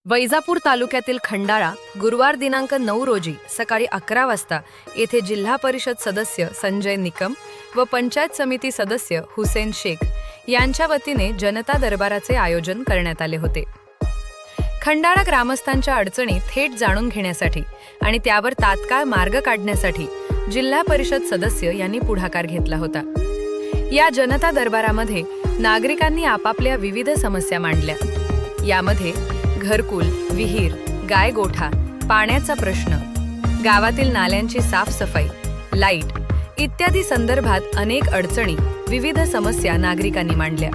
वैजापूर तालुक्यातील खंडाळा गुरुवार दिनांक 9 रोजी सकाळी 11 वाजता येथे जिल्हा परिषद सदस्य संजय निकम व पंचायत समिती सदस्य हुसेन शेख यांच्या वतीने जनता दरबाराचे आयोजन करण्यात आले होते। खंडाळा ग्रामस्थांच्या अडचणी थेट जाणून घेण्यासाठी आणि त्यावर तात्काळ मार्ग काढण्यासाठी जिल्हा परिषद सदस्य यांनी पुढाकार घेतला होता। या जनता दरबारामध्ये नागरिकांनी आपापल्या विविध समस्या मांडल्या। यामध्ये घरकुल, विहीर, गायगोठा, पाण्याचा प्रश्न, गावातील नाल्यांची साफसफाई, लाईट इत्यादी संदर्भात अनेक अडचणी, विविध समस्या नागरिकांनी मांडल्या।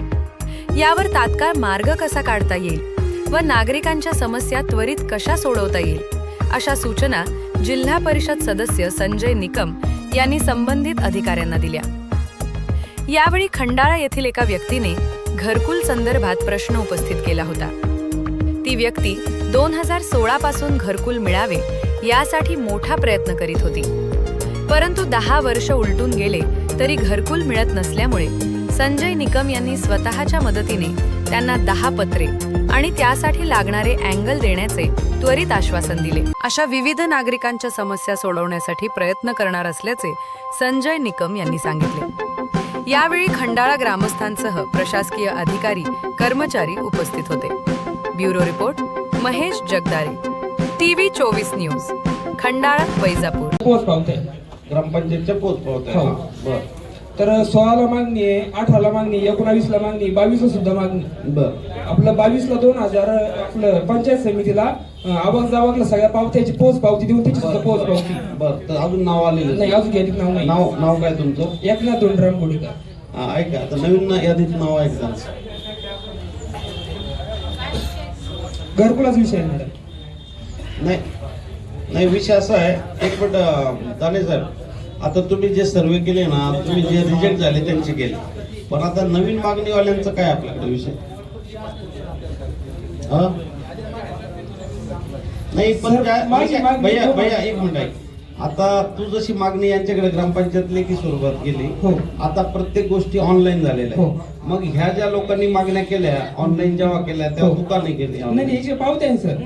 यावर तात्काळ मार्ग कसा काढता येईल व नागरिकांच्या समस्या त्वरित कशा सोडवता येईल अशा सूचना जिल्हा परिषद सदस्य संजय निकम यांनी संबंधित अधिकाऱ्यांना दिल्या। यावेळी खंडाळा येथील एका व्यक्तीने घरकुल संदर्भात प्रश्न उपस्थित केला होता। ती व्यक्ती 2016 पासून घरकुल मिळावे यासाठी मोठा प्रयत्न करीत होती, परंतु 10 वर्ष उलटून गेले तरी घरकुल मिळत नसल्यामुळे संजय निकम यांनी स्वतःच्या मदतीने त्यांना 10 पत्रे आणि त्यासाठी लागणारे अँगल देण्याचे त्वरित आश्वासन दिले। अशा विविध नागरिकांच्या समस्या सोडवण्यासाठी प्रयत्न करणार असल्याचे संजय निकम यांनी सांगितले। यावेळी खंडाळा ग्रामस्थांसह प्रशासकीय अधिकारी, कर्मचारी उपस्थित होते। Bureau report Mahesh Jagdare, TV 24 news, Khandala, Vaijapur. पोच पावते ग्रामपंचायतच्या पोच पावते। हो बर। तर 16 ला मागणी आहे, 18 ला मागणी, 19 ला मागणी, 22 ला सुद्धा मागणी। बर। आपलं 22 ला 2000 आपलं पंचायत समितीला आवाज जावागला सगळ्या पावत्याची पोच पावती देऊन त्याची सुद्धा पोच पावती। बर। तर अजून नाव आलेलं नाही, अजून यादीत नाव नाही। नाव काय तुमचं? एकनाथ धोंडराम कोडीकर। ऐका, आता नवीन यादीत नाव आहे का? घरकुलाच विषय आहे मॅडम। नाही विषय असा आहे, एक मिनिट दाणे साहेब, आता तुम्ही जे सर्वे केले ना, तुम्ही जे रिजेक्ट झाले त्यांचे केले, पण आता नवीन मागणीवाल्यांचं काय आपल्याकडे विषय? नाही पण काय भैया एक मिनिट आहे, आता तू जशी मागणी यांच्याकडे ग्रामपंचायत लेखी स्वरूपात गेली, आता प्रत्येक गोष्टी ऑनलाईन झालेल्या आहे। मग ह्या ज्या लोकांनी मागण्या केल्या ऑनलाईन जेव्हा केल्या तेव्हा तू का नाही केली? नाही, पावते आहे सर,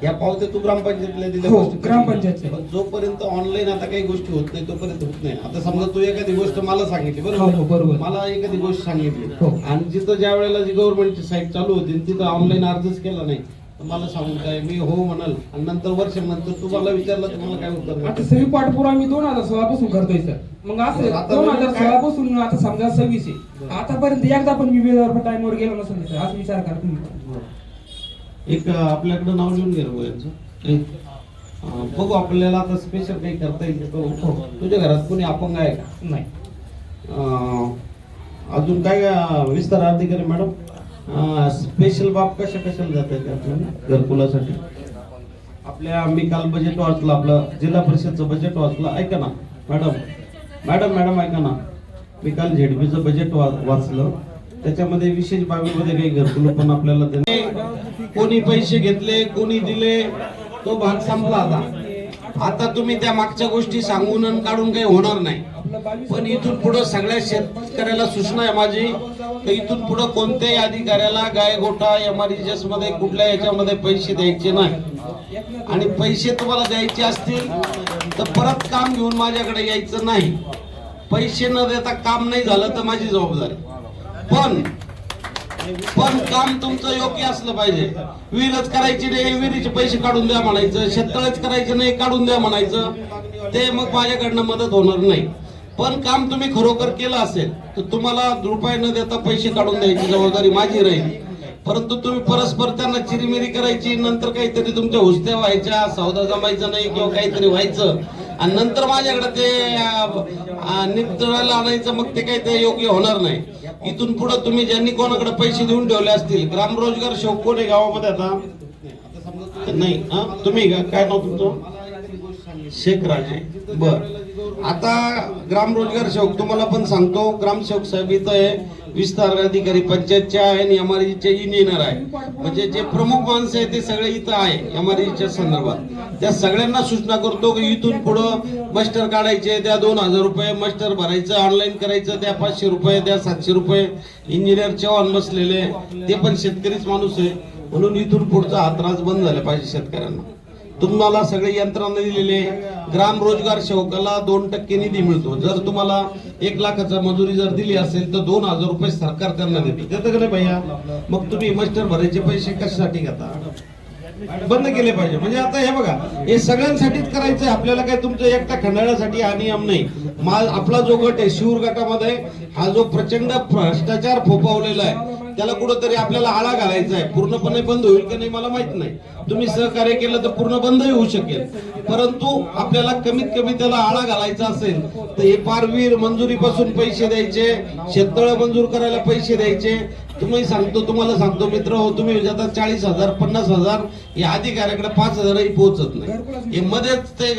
या पावते तू ग्रामपंचायतीला दिल्या? ग्रामपंचायत। जोपर्यंत ऑनलाईन आता काही गोष्टी होत नाही तोपर्यंत होत नाही। आता समजा तू एखादी गोष्ट मला सांगितली, बरोबर, मला एखादी गोष्ट सांगितली आणि जिथं ज्या वेळेला जी गव्हर्नमेंटची साईट चालू होती तिथं ऑनलाईन अर्जच केला नाही, मला सांगून काय मी हो म्हणाल आणि नंतर वर्षानंतर तुम्हाला विचारलं तुम्हाला काय उत्तर? आता सगळी पाठपुरा मी 2016 पासून करतोय सर। मग असं 2016 पासून आता समजा 26 आहे, आतापर्यंत एकदा पण मी वेळेवर टाइमवर गेलो नसेल सर, आज विचार करा तुम्ही। एक आपल्याकडे नाव लिहून घे यांचं, बघू आपल्याला आता स्पेशल काही करता येईल का? तुझ्या घरात कोणी अपंग आहे का? नाही। अजून काय विस्तार अधिकारी मॅडम, स्पेशल बाब कशाला जात आहे आपल्याला घरकुलासाठी? आपल्या मी काल बजेट वाचलं, आपलं जिल्हा परिषदचं बजेट वाचलं, ऐका ना मॅडम ऐका ना, मी काल झेडपीचं बजेट वाचलं, त्याच्यामध्ये विशेष बाबीमध्ये काही घरकुल पण आपल्याला कोणी पैसे घेतले कोणी दिले तो भाग संपला। आता तुम्ही त्या मागच्या गोष्टी सांगून आणि काढून काही होणार नाही, पण इथून पुढे सगळ्या शेतकऱ्याला सूचना आहे माझी, तर इथून पुढे कोणत्याही अधिकाऱ्याला गायगोठा एमआरजीएस मध्ये कुठल्या याच्यामध्ये पैसे द्यायचे नाही, आणि पैसे तुम्हाला द्यायचे असतील तर परत काम घेऊन माझ्याकडे यायचं नाही। पैसे न देता काम नाही झालं तर माझी जबाबदारी, पण काम तुमचं योग्य असलं पाहिजे। विहीरच करायची नाही, विहिरीचे पैसे काढून द्या म्हणायचं, शेततळेच करायचे नाही काढून द्या म्हणायचं, ते मग माझ्याकडनं मदत होणार नाही। पण काम तुम्ही खरोखर केलं असेल तर तुम्हाला रुपये न देता पैसे काढून द्यायची जबाबदारी माझी राहील। परंतु तुम्ही परस्पर त्यांना चिरीमिरी करायची, नंतर काहीतरी तुमच्या हुसत्या व्हायच्या, सौदा जमायचा नाही किंवा काहीतरी व्हायचं आणि नंतर माझ्याकडे ते निपटायला आणायचं, मग ते काही ते योग्य होणार नाही। इथून पुढे तुम्ही ज्यांनी कोणाकडे पैसे देऊन ठेवले असतील, ग्रामरोजगार शौक कोण आहे गावामध्ये? आता नाही, तुम्ही काय नाव तुमचं? शेख राजे। बर। आता ग्रामरोजगार सेवक तुम्हाला पण सांगतो, ग्रामसेवक साहेब इथं आहे, विस्तार अधिकारी पंचायतचे आहे आणि एमआरजीचे इंजिनियर आहे, म्हणजे जे प्रमुख माणसं आहे ते सगळे इथं आहे एमआरजीच्या संदर्भात। त्या सगळ्यांना सूचना करतो की इथून पुढं मस्टर काढायचे, द्या 2000 रुपये, मस्टर भरायचं, ऑनलाईन करायचं, द्या 500 रुपये, द्या 700 रुपये। इंजिनियर चव्हाण बसलेले, ते पण शेतकरीच माणूस आहे, म्हणून इथून पुढचा हा त्रास बंद झाला पाहिजे शेतकऱ्यांना. तुम्हाला सगळे यंत्रणा दिलेले, ग्राम रोजगार सेवकाला 2% निधी मिळतो. जर तुम्हाला 1 लाखाचा मजुरी जर दिली असेल तर 2000 रुपये सरकार त्यांना देते. देतं का नाही भैया? मग तुम्ही मास्टर भरायचे पैसे कशासाठी घेता? बंद केले पाहिजे. म्हणजे आता हे बघा, हे सगळ्यांसाठीच करायचंय आपल्याला. काय तुमच्या एकट्या खंडाळ्यासाठी हा नियम नाही. आपला जो गट आहे शिऊर गटामध्ये हा जो प्रचंड भ्रष्टाचार फोफावलेला आहे त्याला कुठंतरी आपल्याला आळा घालायचा आहे. पूर्णपणे बंद होईल की नाही मला माहित नाही. तुम्ही सहकार्य केलं तर पूर्ण बंदही होऊ शकेल, परंतु आपल्याला कमीत कमी त्याला आळा घालायचा असेल तर हे पारवीर मंजुरीपासून पैसे द्यायचे, शेततळं मंजूर करायला पैसे द्यायचे. तुम्हाला सांगतो मित्र हो, तुम्ही आता 40,000 50,000 या अधिकाऱ्याकडे 5,000ही पोहोचत नाही. हे मध्येच ते